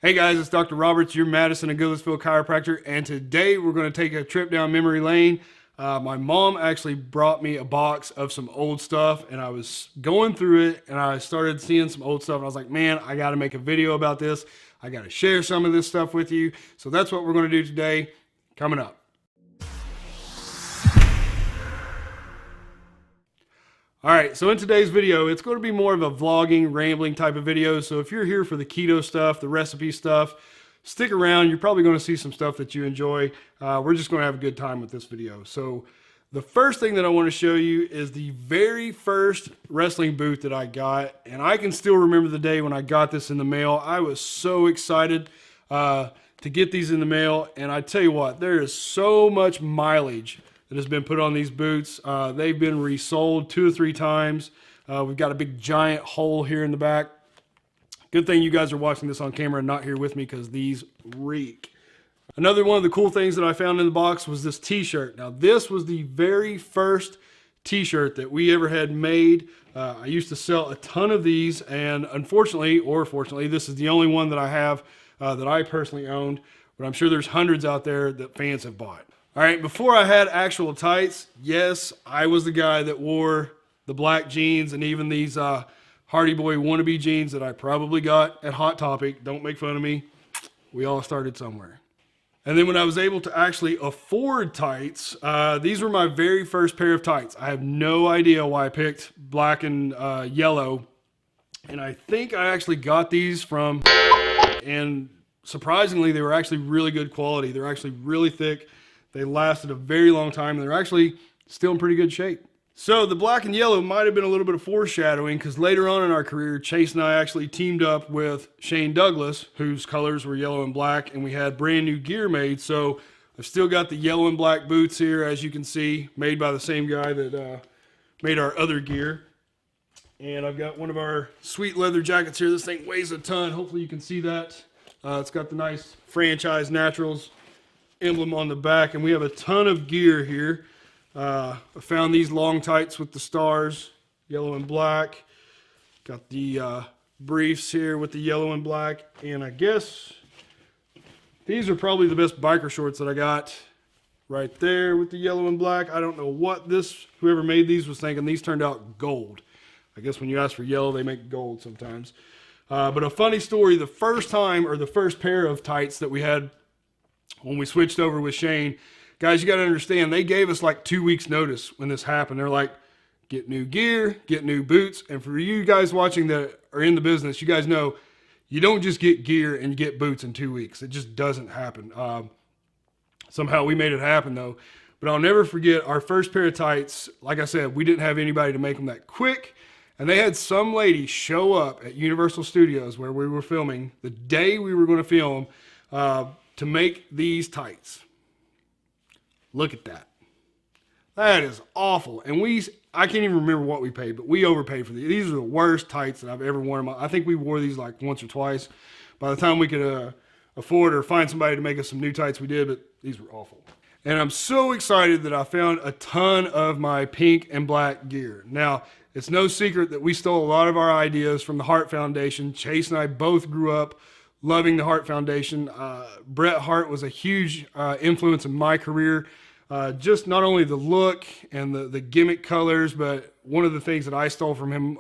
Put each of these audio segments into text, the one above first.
Hey guys, it's Dr. Roberts, your Madison Goodlettsville Chiropractor, and today we're going to take a trip down memory lane. My mom actually brought me a box of some old stuff, and I was going through it, and I started seeing some old stuff, and I was like, man, I got to make a video about this. I got to share some of this stuff with you. So that's what we're going to do today, coming up. All right, so in today's video, it's going to be more of a vlogging, rambling type of video. So if you're here for the keto stuff, the recipe stuff, stick around. You're probably going to see some stuff that you enjoy. We're just going to have a good time with this video. So the first thing that I want to show you is the very first wrestling boot that I got. And I can still remember the day when I got this in the mail. I was so excited to get these in the mail. And I tell you what, there is so much mileage that has been put on these boots. They've been resold 2 or 3 times. We've got a big giant hole here in the back. Good thing you guys are watching this on camera and not here with me because these reek. Another one of the cool things that I found in the box was this t-shirt. Now this was the very first t-shirt that we ever had made. I used to sell a ton of these, and unfortunately, or fortunately, this is the only one that I have that I personally owned, but I'm sure there's hundreds out there that fans have bought. All right, before I had actual tights, yes, I was the guy that wore the black jeans and even these Hardy Boy wannabe jeans that I probably got at Hot Topic. Don't make fun of me. We all started somewhere. And then when I was able to actually afford tights, these were my very first pair of tights. I have no idea why I picked black and yellow. And I think I actually got these from, and surprisingly, they were actually really good quality. They're actually really thick. They lasted a very long time, and they're actually still in pretty good shape. So the black and yellow might have been a little bit of foreshadowing, because later on in our career, Chase and I actually teamed up with Shane Douglas, whose colors were yellow and black, and we had brand new gear made. So I've still got the yellow and black boots here, as you can see, made by the same guy that made our other gear. And I've got one of our sweet leather jackets here. This thing weighs a ton. Hopefully you can see that. It's got the nice Franchise Naturals emblem on the back, and we have a ton of gear here. I found these long tights with the stars, yellow and black. Got the briefs here with the yellow and black, and I guess these are probably the best biker shorts that I got right there with the yellow and black. I don't know what whoever made these was thinking. These turned out gold. I guess when you ask for yellow, they make gold sometimes. But a funny story, the first time, or the first pair of tights that we had when we switched over with Shane, guys, you got to understand, they gave us like 2 weeks notice when this happened. They're like, get new gear, get new boots. And for you guys watching that are in the business, you guys know you don't just get gear and get boots in 2 weeks. It just doesn't happen. Somehow we made it happen though. But I'll never forget our first pair of tights. Like I said, we didn't have anybody to make them that quick. And they had some lady show up at Universal Studios where we were filming the day we were going to film to make these tights. Look at that. That is awful. And I can't even remember what we paid, but we overpaid for these. These are the worst tights that I've ever worn. I think we wore these like once or twice. By the time we could afford or find somebody to make us some new tights, we did, but these were awful. And I'm so excited that I found a ton of my pink and black gear. Now, it's no secret that we stole a lot of our ideas from the Hart Foundation. Chase and I both grew up loving the Hart Foundation. Bret Hart was a huge influence in my career. Just not only the look and the gimmick colors, but one of the things that I stole from him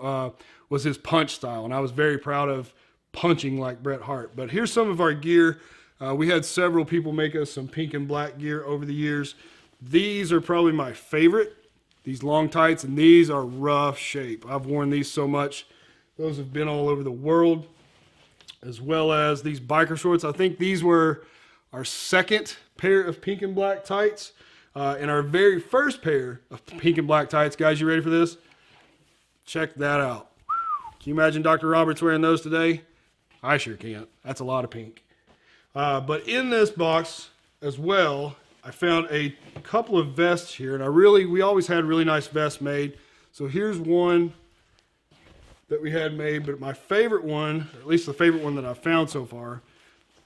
was his punch style. And I was very proud of punching like Bret Hart. But here's some of our gear. We had several people make us some pink and black gear over the years. These are probably my favorite. These long tights, and these are rough shape. I've worn these so much. Those have been all over the world. As well as these biker shorts. I think these were our second pair of pink and black tights. And our very first pair of pink and black tights. Guys, you ready for this? Check that out. Can you imagine Dr. Roberts wearing those today? I sure can't. That's a lot of pink. But in this box as well, I found a couple of vests here. And we always had really nice vests made. So here's one that we had made, but my favorite one, or at least the favorite one that I've found so far,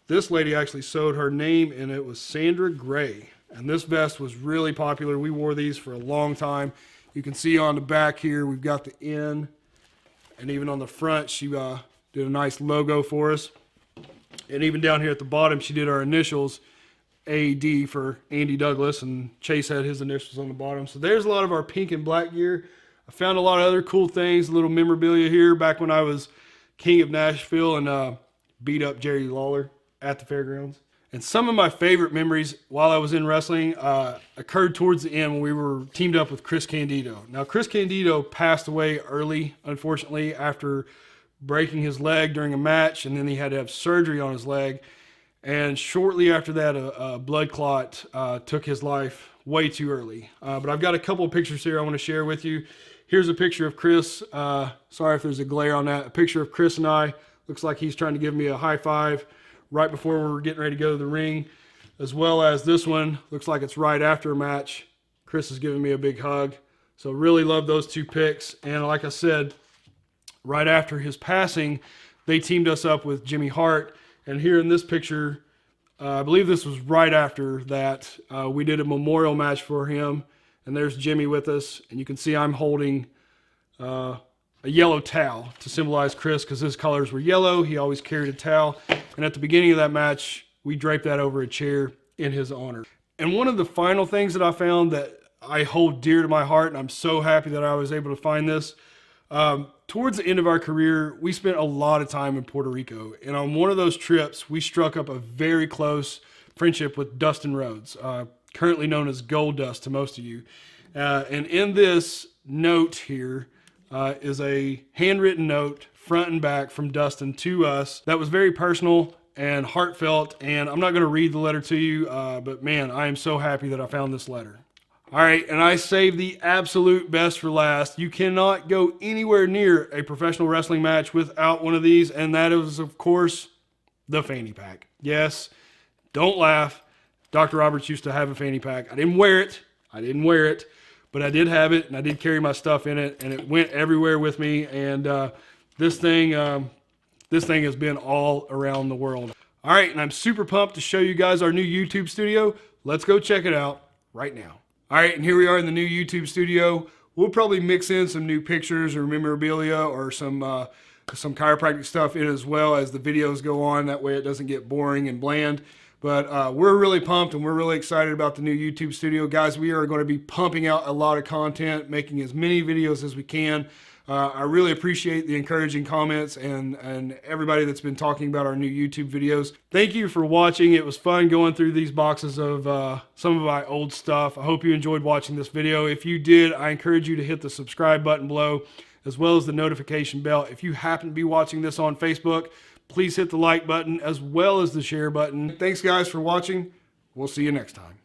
this lady actually sewed her name in it, was Sandra Gray. And this vest was really popular. We wore these for a long time. You can see on the back here, we've got the N, and even on the front, she did a nice logo for us. And even down here at the bottom, she did our initials, AD for Andy Douglas, and Chase had his initials on the bottom. So there's a lot of our pink and black gear. I found a lot of other cool things, a little memorabilia here back when I was king of Nashville and beat up Jerry Lawler at the fairgrounds. And some of my favorite memories while I was in wrestling occurred towards the end when we were teamed up with Chris Candido. Now, Chris Candido passed away early, unfortunately, after breaking his leg during a match, and then he had to have surgery on his leg. And shortly after that, a blood clot took his life way too early. But I've got a couple of pictures here I want to share with you. Here's a picture of Chris. Sorry if there's a glare on that. A picture of Chris and I. Looks like he's trying to give me a high five right before we were getting ready to go to the ring. As well as this one. Looks like it's right after a match. Chris is giving me a big hug. So really love those two pics. And like I said, right after his passing, they teamed us up with Jimmy Hart. And here in this picture, I believe this was right after that, we did a memorial match for him. And there's Jimmy with us. And you can see I'm holding a yellow towel to symbolize Chris because his colors were yellow. He always carried a towel. And at the beginning of that match, we draped that over a chair in his honor. And one of the final things that I found that I hold dear to my heart, and I'm so happy that I was able to find this, towards the end of our career, we spent a lot of time in Puerto Rico. And on one of those trips, we struck up a very close friendship with Dustin Rhodes, currently known as Gold Dust to most of you. And in this note here is a handwritten note, front and back, from Dustin to us that was very personal and heartfelt. And I'm not going to read the letter to you, but man, I am so happy that I found this letter. All right, and I saved the absolute best for last. You cannot go anywhere near a professional wrestling match without one of these, and that is, of course, the Fanny Pack. Yes, don't laugh. Dr. Roberts used to have a Fanny Pack. I didn't wear it, but I did have it, and I did carry my stuff in it, and it went everywhere with me, and this thing has been all around the world. All right, and I'm super pumped to show you guys our new YouTube studio. Let's go check it out right now. All right, and here we are in the new YouTube studio. We'll probably mix in some new pictures or memorabilia or some chiropractic stuff in as well as the videos go on. That way it doesn't get boring and bland. But we're really pumped and we're really excited about the new YouTube studio. Guys, we are going to be pumping out a lot of content, making as many videos as we can. I really appreciate the encouraging comments and everybody that's been talking about our new YouTube videos. Thank you for watching. It was fun going through these boxes of some of my old stuff. I hope you enjoyed watching this video. If you did, I encourage you to hit the subscribe button below, as well as the notification bell. If you happen to be watching this on Facebook, please hit the like button as well as the share button. Thanks guys for watching. We'll see you next time.